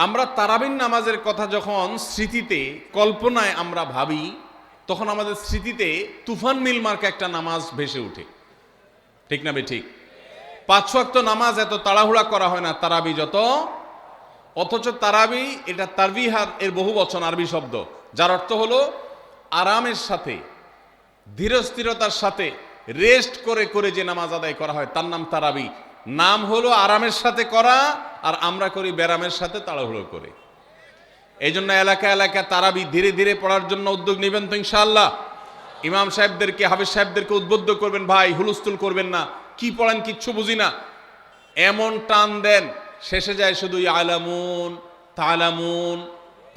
আমরা তারাবির নামাজের কথা যখন স্মৃতিতে কল্পনায় আমরা ভাবি, তখন আমাদের স্মৃতিতে তুফান মিল মার্কা একটা নামাজ ভেসে ওঠে, ঠিক না ঠিক? 5 ওয়াক্ত নামাজ এত তাড়াহুড়া করা হয় না তারাবি যত, অথচ তারাবি এটা তারবিহার এর বহু বচন আরবি শব্দ, যার অর্থ হলো আরামের সাথে, ধীরস্থিরতার সাথে, রেস্ট করে করে যে নামাজ আদায় করা হয় তার নাম তারাবি। নাম হলো আরামের সাথে করা, আর আমরা করি ব্যারামের সাথে তাড়াহুড়ো করে। এই জন্য এলাকা এলাকা তারাবি ধীরে ধীরে পড়ার জন্য উদ্যোগ নেবেন তো ইনশাআল্লাহ। ইমাম সাহেবদেরকে, হাফেজ সাহেবদেরকে উদ্বুদ্ধ করবেন, ভাই হুলস্থুল করবেন না, কি পড়েন কিচ্ছু বুঝি না, এমন টান দেন শেষে যায় শুধু আলামুন তালামুন,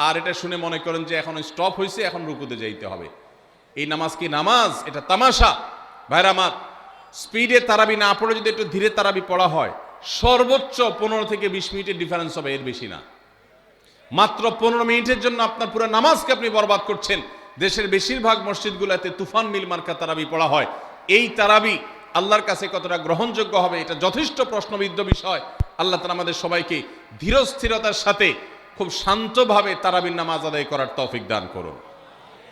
আর এটা শুনে মনে করেন যে এখন স্টপ হয়েছে, এখন রুকুতে যাইতে হবে। এই নামাজ কি নামাজ? এটা তামাশা। ভাইরা আমার, স্পিডে তারাবি না পড়ে যদি একটু ধীরে তারাবি পড়া হয়, সর্বোচ্চ 15 থেকে 20 মিনিটের ডিফারেন্স হবে, এর বেশি না। মাত্র 15 মিনিটের জন্য আপনার পুরো নামাজকে আপনি বরবাদ করছেন। দেশের বেশিরভাগ মসজিদগুলোতে তুফান মিল মার্কা তারাবি পড়া হয়। এই তারাবি আল্লাহর কাছে কতটা গ্রহণযোগ্য হবে, এটা যথেষ্ট প্রশ্নবিদ্ধ বিষয়। আল্লাহ তাআলা আমাদের সবাইকে ধীরস্থিরতার সাথে খুব শান্তভাবে তারাবির নামাজ আদায় করার তৌফিক দান করুন।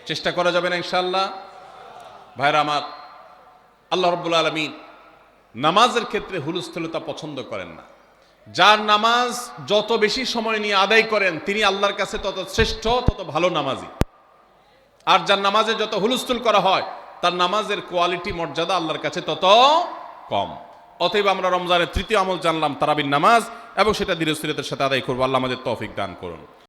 চেষ্টা করা যাবে না ইনশাআল্লাহ? ভাইরা আমার, আল্লাহ রাব্বুল আলামিন নামাজের ক্ষেত্রে হুলস্থুলতা পছন্দ করেন না। যার নামাজ যত বেশি সময় নিয়ে আদায় করেন তিনি আল্লাহর কাছে তত শ্রেষ্ঠ, তত ভালো নামাজি। আর যার নামাজে যত হুলস্থুল করা হয় তার নামাজের কোয়ালিটি, মর্যাদা আল্লাহর কাছে তত কম। অতএব আমরা রমজানের তৃতীয় আমল জানলাম তারাবির নামাজ, এবং সেটা ধীরস্থিরতার সাথে আদায় করবো। আল্লাহ আমাদের তৌফিক দান করুন।